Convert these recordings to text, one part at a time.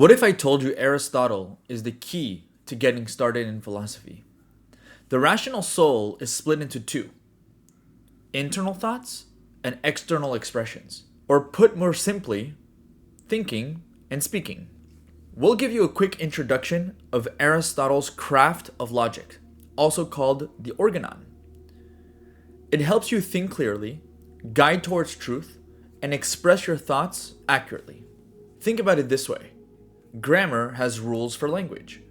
What if I told you Aristotle is the key to getting started in philosophy? The rational soul is split into two: internal thoughts and external expressions. Or put more simply, thinking and speaking. We'll give you a quick introduction of Aristotle's craft of logic, also called the Organon. It helps you think clearly, guide towards truth, and express your thoughts accurately. Think about it this way. Grammar has rules for language.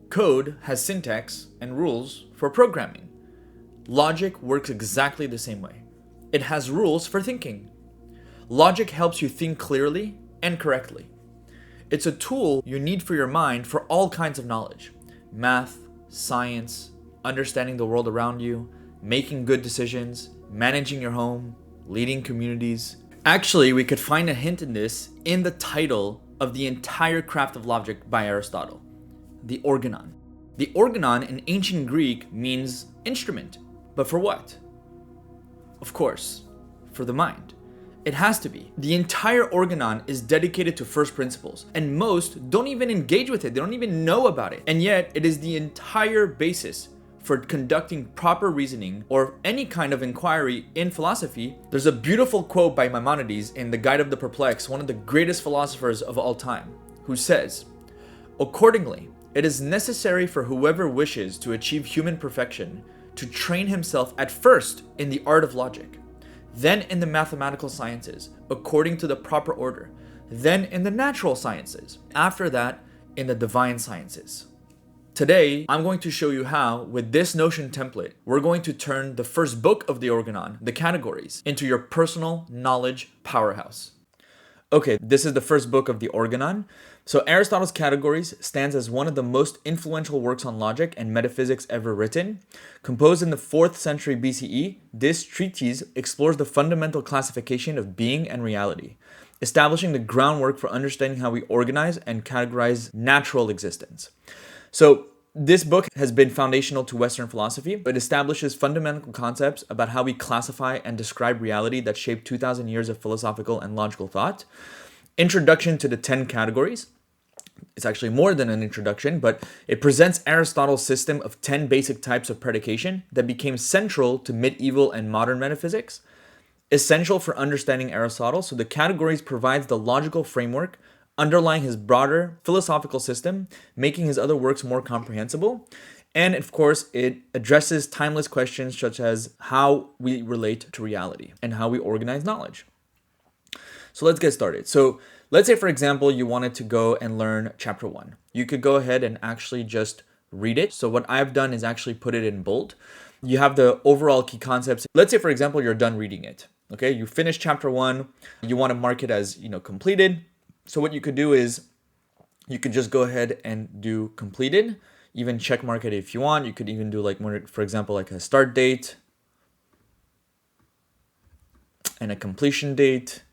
Code has syntax and rules for programming. Logic works exactly the same way. It has rules for thinking. Logic helps you think clearly and correctly. It's a tool you need for your mind for all kinds of knowledge: math, science, understanding the world around you, making good decisions, managing your home, leading communities. Actually, we could find a hint in this in the title of the entire craft of logic by Aristotle, the Organon. The Organon in ancient Greek means instrument, but for what? Of course, for the mind. It has to be. The entire Organon is dedicated to first principles, and most don't even engage with it. They don't even know about it. And yet, it is the entire basis for conducting proper reasoning or any kind of inquiry in philosophy. There's a beautiful quote by Maimonides in The Guide of the Perplexed, one of the greatest philosophers of all time, who says, "Accordingly, it is necessary for whoever wishes to achieve human perfection to train himself at first in the art of logic, then in the mathematical sciences, according to the proper order, then in the natural sciences, after that, in the divine sciences." Today, I'm going to show you how, with this Notion template, we're going to turn the first book of the Organon, the Categories, into your personal knowledge powerhouse. Okay, this is the first book of the Organon. So Aristotle's Categories stands as one of the most influential works on logic and metaphysics ever written. Composed in the 4th century BCE, this treatise explores the fundamental classification of being and reality, establishing the groundwork for understanding how we organize and categorize natural existence. So this book has been foundational to Western philosophy. It establishes fundamental concepts about how we classify and describe reality that shaped 2,000 years of philosophical and logical thought. Introduction to the 10 categories. It's actually more than an introduction, but it presents Aristotle's system of 10 basic types of predication that became central to medieval and modern metaphysics. Essential for understanding Aristotle, so the Categories provides the logical framework underlying his broader philosophical system, making his other works more comprehensible. And of course, it addresses timeless questions such as how we relate to reality and how we organize knowledge. So let's get started. So let's say, for example, you wanted to go and learn chapter 1. You could go ahead and actually just read it. So what I've done is actually put it in bold. You have the overall key concepts. Let's say, for example, you're done reading it. Okay, you finished chapter 1. You want to mark it as, completed. So what you could do is you could just go ahead and do completed, even check mark it if you want. You could even do for example, like a start date and a completion date,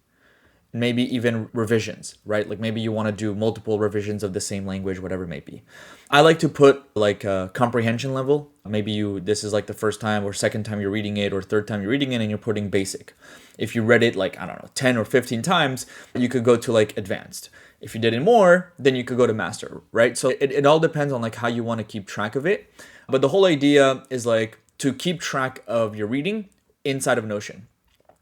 maybe even revisions, right? Like maybe you want to do multiple revisions of the same language, whatever it may be. I like to put like a comprehension level. Maybe this is like the first time or second time you're reading it or third time you're reading it and you're putting basic. If you read it 10 or 15 times, you could go to advanced. If you did it more, then you could go to master, right? So it all depends on how you want to keep track of it. But the whole idea is to keep track of your reading inside of Notion.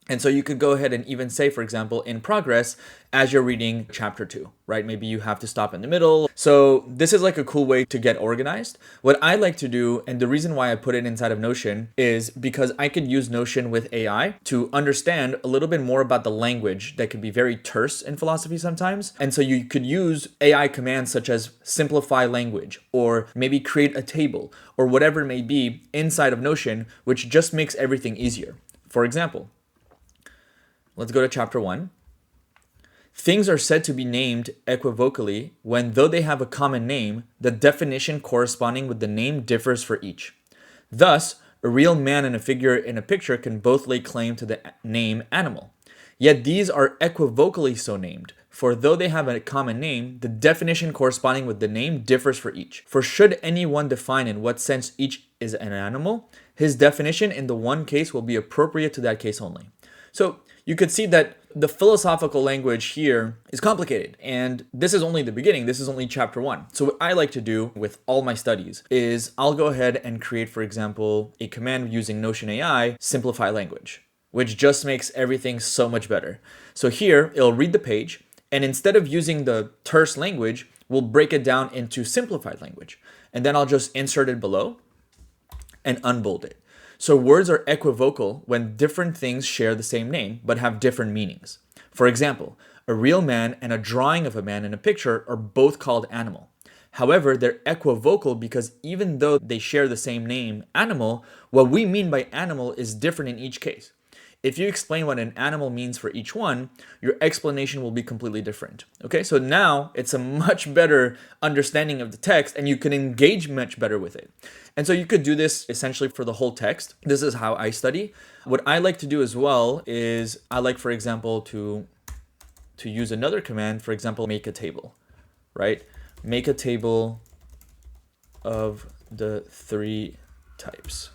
And so you could go ahead and even say, for example, in progress as you're reading chapter 2, right? Maybe you have to stop in the middle. So this is a cool way to get organized. What I like to do, and the reason why I put it inside of Notion, is because I could use Notion with AI to understand a little bit more about the language that could be very terse in philosophy sometimes. And so you could use AI commands such as simplify language, or maybe create a table, or whatever it may be inside of Notion, which just makes everything easier. For example, let's go to chapter 1. Things are said to be named equivocally when, though they have a common name, the definition corresponding with the name differs for each. Thus, a real man and a figure in a picture can both lay claim to the name animal. Yet these are equivocally so named, for though they have a common name, the definition corresponding with the name differs for each. For should any one define in what sense each is an animal, his definition in the one case will be appropriate to that case only. So you could see that the philosophical language here is complicated. And this is only the beginning. This is only chapter 1. So what I like to do with all my studies is I'll go ahead and create, for example, a command using Notion AI, simplify language, which just makes everything so much better. So here, it'll read the page, and instead of using the terse language, we'll break it down into simplified language. And then I'll just insert it below and unbold it. So words are equivocal when different things share the same name but have different meanings. For example, a real man and a drawing of a man in a picture are both called animal. However, they're equivocal because even though they share the same name, animal, what we mean by animal is different in each case. If you explain what an animal means for each one, your explanation will be completely different. Okay, so now it's a much better understanding of the text and you can engage much better with it. And so you could do this essentially for the whole text. This is how I study. What I like to do as well is I like, for example, to use another command, for example, make a table, right? Make a table of the 3 types.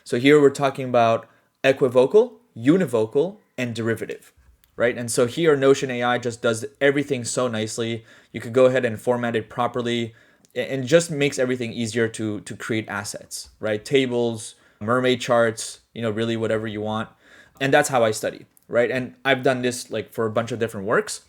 So here we're talking about equivocal, univocal, and derivative, right? And so here Notion AI just does everything so nicely. You could go ahead and format it properly and just makes everything easier to create assets, right? Tables, mermaid charts, really whatever you want. And that's how I study, right? And I've done this like for a bunch of different works,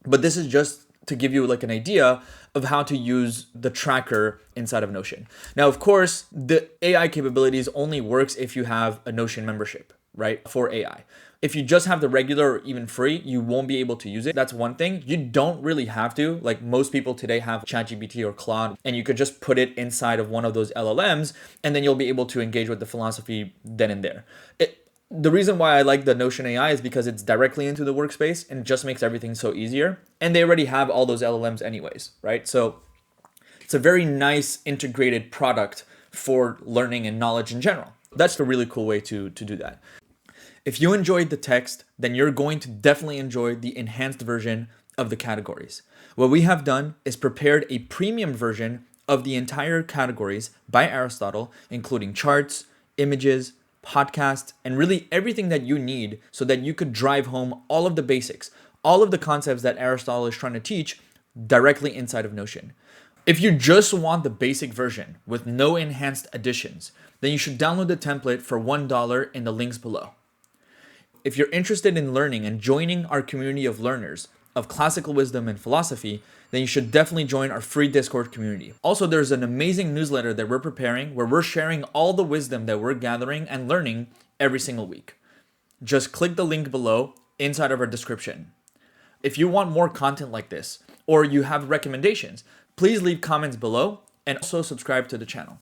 but this is just to give you like an idea of how to use the tracker inside of Notion. Now, of course, the AI capabilities only works if you have a Notion membership, right? For AI. If you just have the regular or even free, you won't be able to use it. That's one thing. You don't really have to. Like most people today have ChatGPT or Claude, and you could just put it inside of one of those LLMs, and then you'll be able to engage with the philosophy then and there. The reason why I like the Notion AI is because it's directly into the workspace and just makes everything so easier. And they already have all those LLMs anyways, right? So it's a very nice integrated product for learning and knowledge in general. That's a really cool way to do that. If you enjoyed the text, then you're going to definitely enjoy the enhanced version of the categories. What we have done is prepared a premium version of the entire categories by Aristotle, including charts, images, podcast, and really everything that you need so that you could drive home all of the basics, all of the concepts that Aristotle is trying to teach directly inside of Notion. If you just want the basic version with no enhanced additions, then you should download the template for $1 in the links below. If you're interested in learning and joining our community of learners of classical wisdom and philosophy, then you should definitely join our free Discord community. Also, there's an amazing newsletter that we're preparing where we're sharing all the wisdom that we're gathering and learning every single week. Just click the link below inside of our description. If you want more content like this, or you have recommendations, please leave comments below and also subscribe to the channel.